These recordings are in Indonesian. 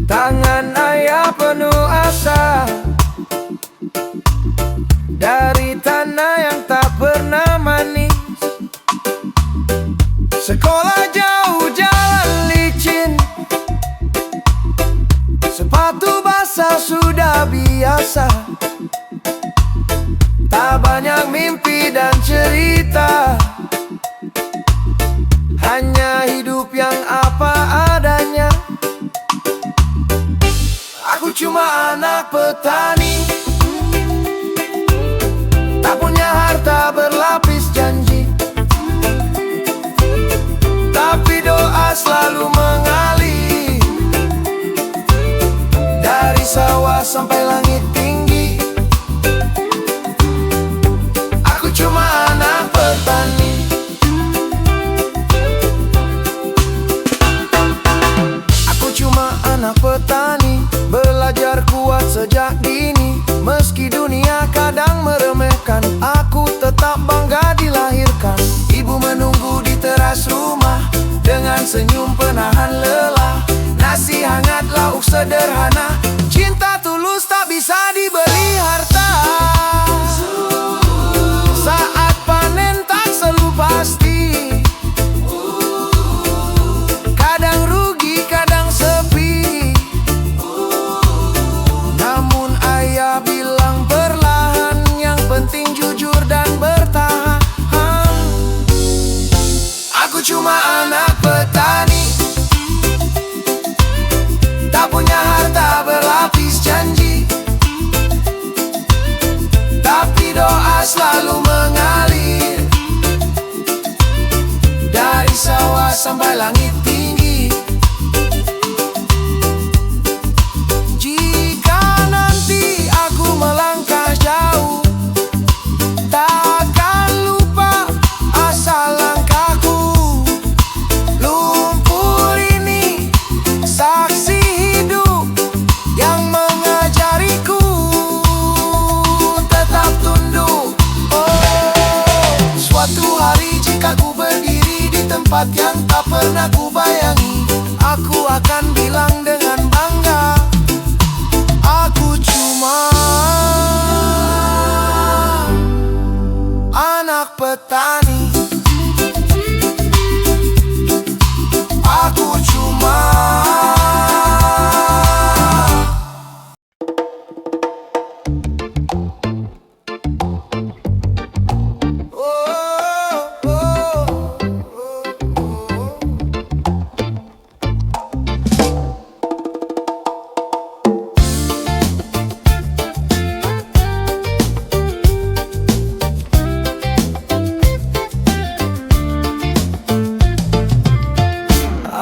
Tangan ayah penuh asa, dari tanah yang tak pernah manis. Sekolah jauh, jalan licin, sepatu basah sudah biasa. Tak banyak mimpi dan cerita, hanya hidup yang apa adanya. Aku cuma anak petani, tak punya harta berlapis janji, tapi doa selalu mengalir dari sawah sampai langit tinggi. Aku cuma anak petani. Aku cuma anak petani, belajar kuat sejak dini. Meski dunia kadang meremehkan, aku tetap bangga dilahirkan. Ibu menunggu di teras rumah dengan senyum penahan lelah. Nasi hangat, lauk sederhana, cinta tulus tak bisa dibeli harta. Saat panen tak selalu pasti, kadang rugi, kadang sepi. Namun ayah bilang perlahan, yang penting jujur dan bertahan. Aku cuma anak petani, tak punya harta berlapis janji, tapi doa selalu mengalir dari sawah sampai langit tinggi. Jika nanti aku melangkah jauh, takkan lupa asal langkahku. Lumpur ini saksi hidup yang mengajariku tetap tunduk. Suatu hari jika ku berdiri di tempat yang tak pernah ku bayangi, aku akan bilang dengan bangga, aku cuma anak petani. Aku cuma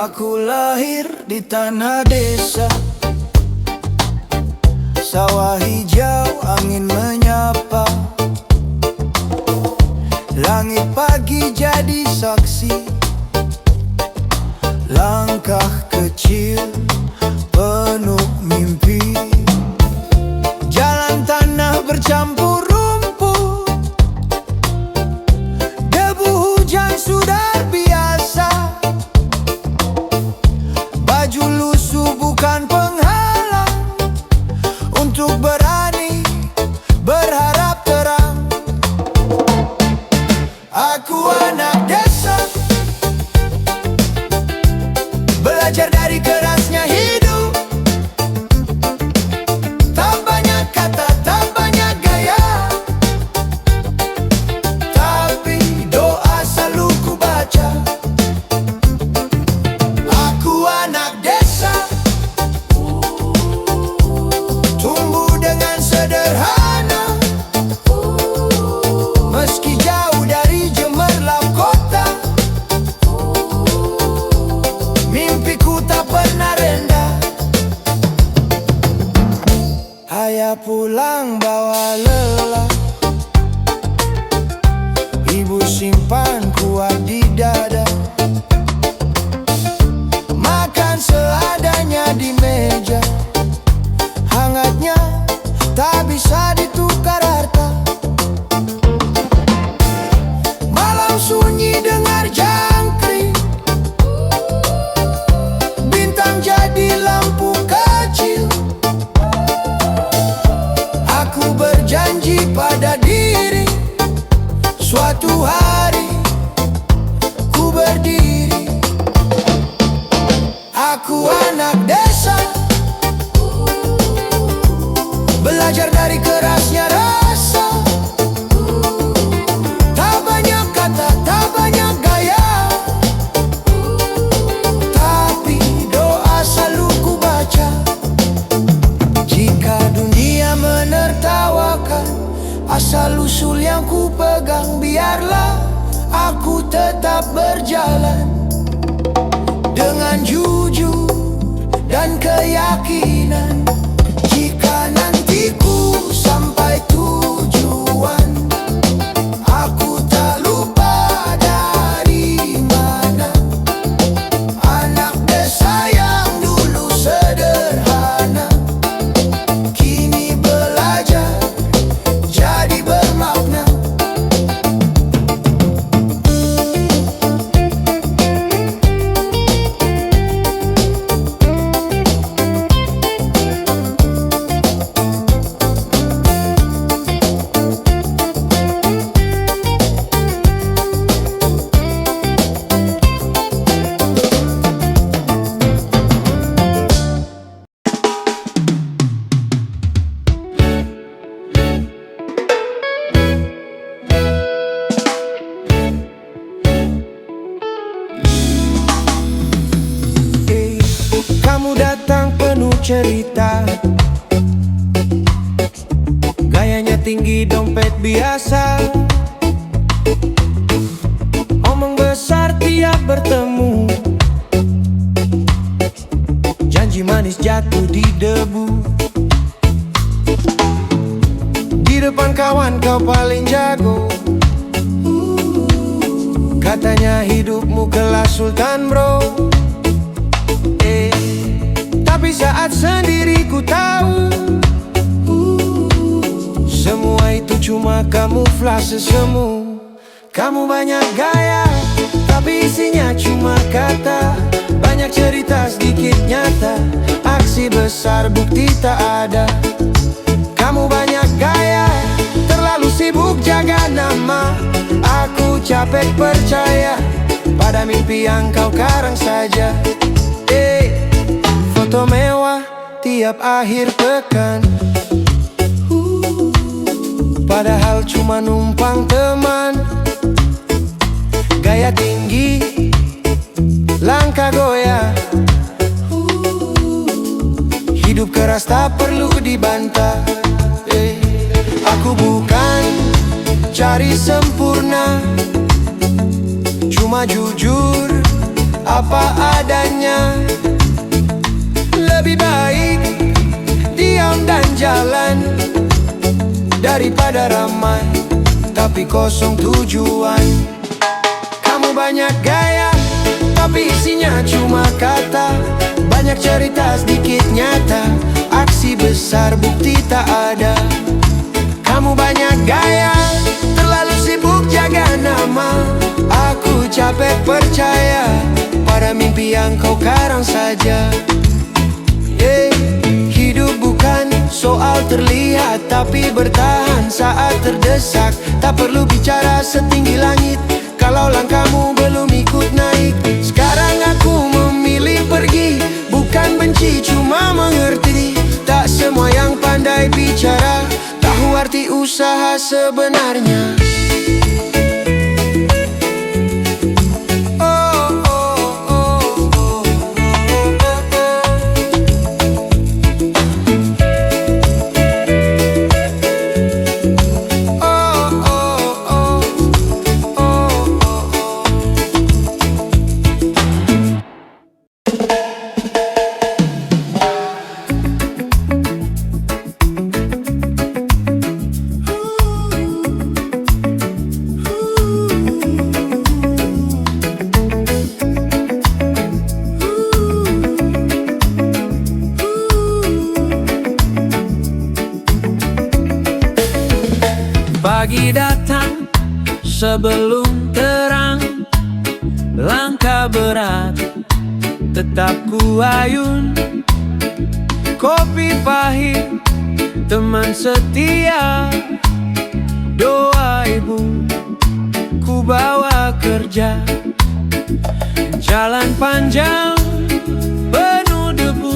aku lahir di tanah desa, sawah hijau, angin menyapa, langit pagi jadi saksi, langkah kecil penuh mimpi. Jalan tanah bercampur rumput, debu hujan sudah biasa. Baju lusuh bukan penghalang untuk berani berharap terang. Aku anak desa, belajar dari kerasnya hidup. Tak banyak kata, tak banyak gaya, tapi doa selalu ku baca. Aku anak desa, tumbuh dengan sederhana. Meski jauh dari gemerlap kota, mimpiku tak pernah rendah. Ayah pulang bawa lelah, ibu simpan kuat di dada. Makan seadanya di meja, hangatnya tak bisa ditukar harta. Malam sunyi dengar jangkrik, bintang jadi lampu kaca. anak desa, belajar dari kerasnya rasa. Tak banyak kata, tak banyak gaya, tapi doa selalu ku baca. Jika dunia menertawakan asal-usul yang ku pegang, biarlah aku tetap berjalan dengan jujur dan keyakinan. Jika nanti ku sampai tujuan, aku tak lupa dari mana. Anak desa yang dulu sederhana, kini belajar jadi bermakna. Kamu datang penuh cerita, gayanya tinggi, dompet biasa, omong besar tiap bertemu, janji manis jatuh di debu. Di depan kawan kau paling jago, katanya hidupmu kelas sultan bro. Tapi saat sendiri ku tahu, semua itu cuma kamuflase semu. Kamu banyak gaya, tapi isinya cuma kata. Banyak cerita, sedikit nyata, aksi besar bukti tak ada. Kamu banyak gaya, terlalu sibuk jaga nama. Aku capek percaya pada mimpi yang kau karang saja. Foto mewah tiap akhir pekan, padahal cuma numpang teman. Gaya tinggi, langkah goyah, hidup keras tak perlu dibantah. Aku bukan cari sempurna, cuma jujur apa adanya. Lebih baik diam dan jalan daripada ramai tapi kosong tujuan. Kamu banyak gaya, tapi isinya cuma kata. Banyak cerita, sedikit nyata, aksi besar bukti tak ada. Kamu banyak gaya, terlalu sibuk jaga nama. Aku capek percaya pada mimpi yang kau karang saja. Hidup bukan soal terlihat, tapi bertahan saat terdesak. Tak perlu bicara setinggi langit kalau langkahmu belum ikut naik. Sekarang aku memilih pergi, bukan benci, cuma mengerti. Tak semua yang pandai bicara tahu arti usaha sebenarnya. Pagi datang sebelum terang, langkah berat tetap ku ayun. Kopi pahit, teman setia, doa ibu ku bawa kerja. Jalan panjang penuh debu,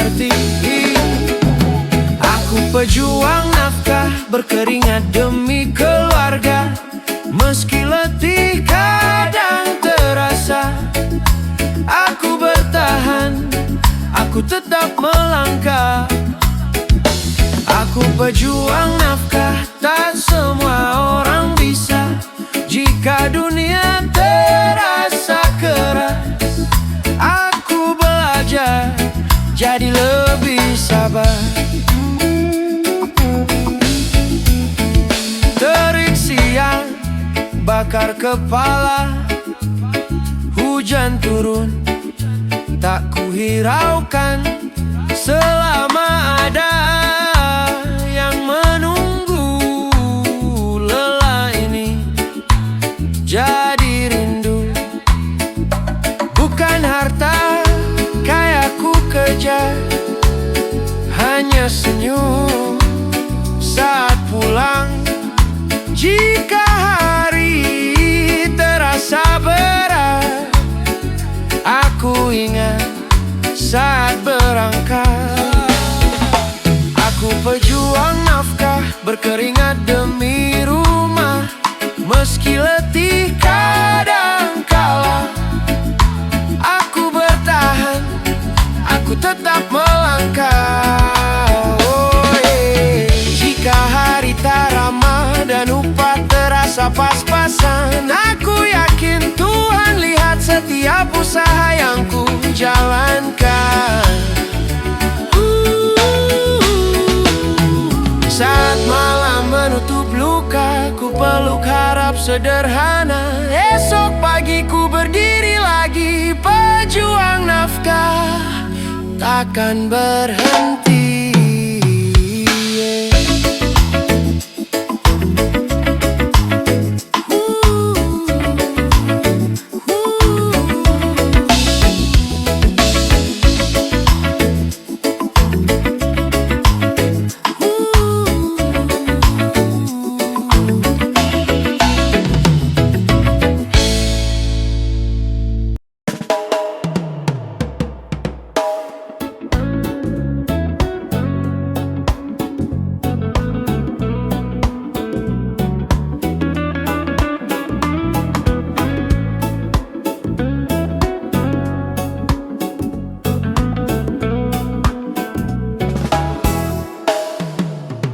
berarti. Aku pejuang nafkah, berkeringat demi keluarga. Meski letih kadang terasa, aku bertahan, aku tetap melangkah. Aku pejuang nafkah, tak semua orang bisa. Jika dunia terasa keras, aku belajar jadi lebih sabar. Terik siang bakar kepala, hujan turun tak kuhiraukan. Selama ada yang menunggu, lelah ini jadi rindu. Bukan harta kaya ku kejar, hanya senyum saat pulang. Jika hari terasa berat, aku ingat saat berangkat. Aku pejuang nafkah, berkeringat demi rumah. Meski letih kadang kala, aku bertahan, aku tetap melangkah. Oh, yeah. Jika hari tak ramah dan upah terasa pas-pasan, aku yakin Tuhan lihat setiap usaha yang ku jalankan. Saat malam menutup luka, ku peluk harap sederhana. Esok pagi ku berdiri lagi, pejuang nafkah takkan berhenti.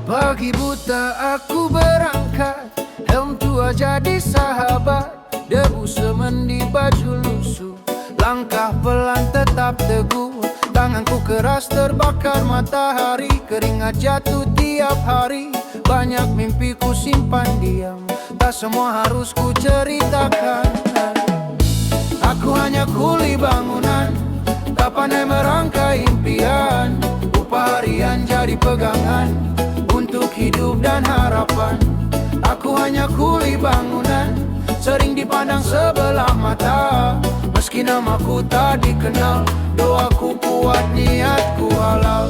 Pagi buta aku berangkat, helm tua jadi sahabat. Debu semen di baju lusuh, langkah pelan tetap teguh. Tanganku keras terbakar matahari, keringat jatuh tiap hari. Banyak mimpi ku simpan diam, tak semua harus ku ceritakan. Aku hanya kuli bangunan, tak pandai merangkai impian. Upah harian jadi pegangan untuk hidup dan harapan. Aku hanya kuli bangunan, sering dipandang sebelah mata. Meski namaku tak dikenal, doaku kuat, niatku halal.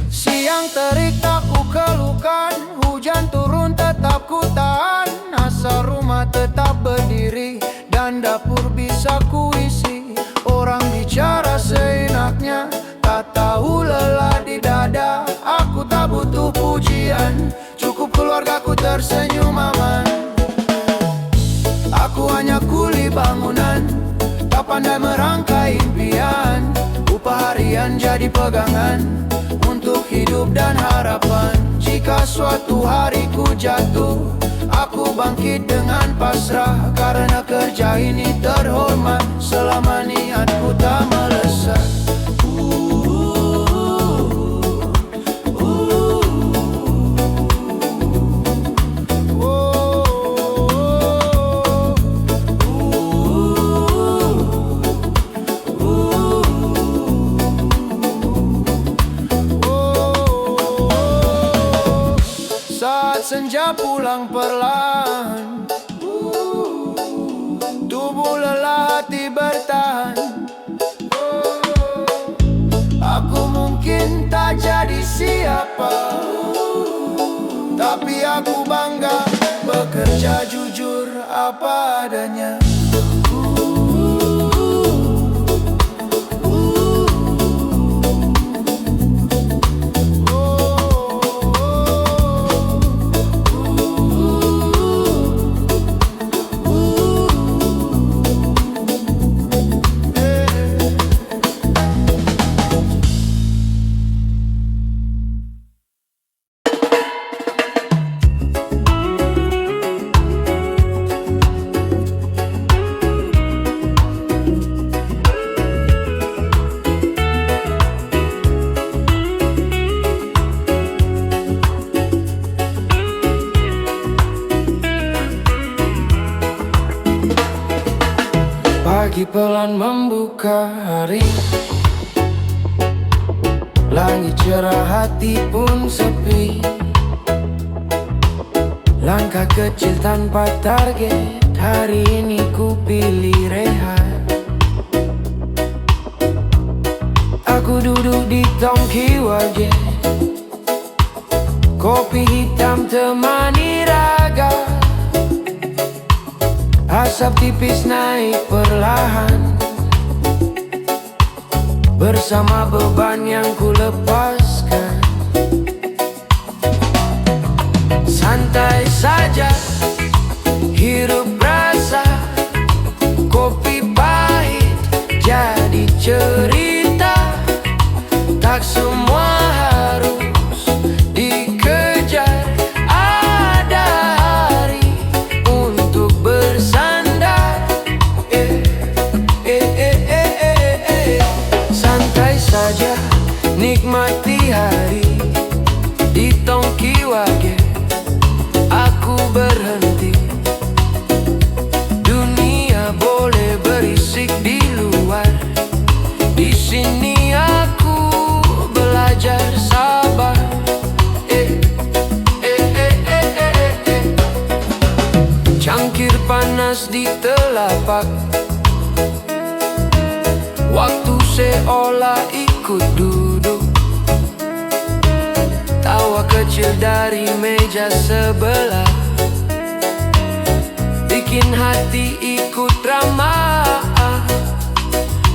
Siang terik tak ku keluhkan, hujan turun tetap ku tahan. Asal rumah tetap berdiri dan dapur bisa kuisi. Orang bicara seenaknya, tak tahu lelah di dada. Aku tak butuh pujian, cukup keluargaku tersenyum aman. Aku hanya kuli bangunan, tak pandai merangkai impian. Upah harian jadi pegangan untuk hidup dan harapan. Jika suatu hari ku jatuh, aku bangkit dengan pasrah. Karena kerja ini terhormat, selama niatku tak melesat. Saat senja pulang perlahan, tubuh lelah hati bertahan. Aku mungkin tak jadi siapa, tapi aku bangga bekerja bekerja jujur apa adanya. Pagi pelan membuka hari, langit cerah hati pun sepi. Langkah kecil tanpa target, hari ini ku pilih rehat. Aku duduk di tongki wajah, kopi hitam temani raga. Asap tipis naik perlahan, bersama beban yang ku lepaskan. Santai saja, hirup rasa, kopi pahit jadi cerita. Tak semua harus dikejar, ada hari untuk bersandar. Santai saja, nikmati hari di tongki wage. Aku berhenti, dunia boleh berisik di luar. Di sini aku belajar sabar. Cangkir panas di telapak, waktu seolah ikut duduk. Tawa kecil dari meja sebelah, bikin hati ikut ramah.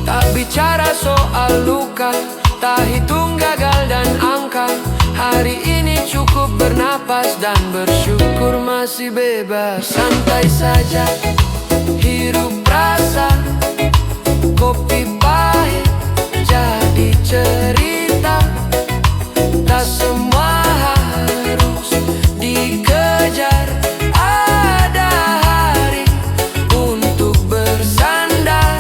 Tak bicara soal luka, tak hitung gagal dan angka. Hari ini cukup bernapas dan bersyukur masih bebas. Santai saja, hirup rasa, kopi pahit jadi cerita. Tak semua harus dikejar, ada hari untuk bersandar.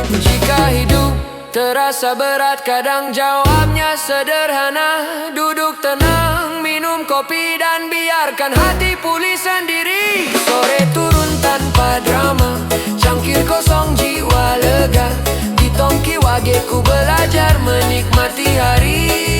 Jika hidup terasa berat, kadang jawabnya sederhana. Duduk tenang, minum kopi dan biarkan hati pulih sendiri. Sore turun tanpa drama, cangkir kosong jiwa lega. Di tongki wage ku belajar menikmati hari.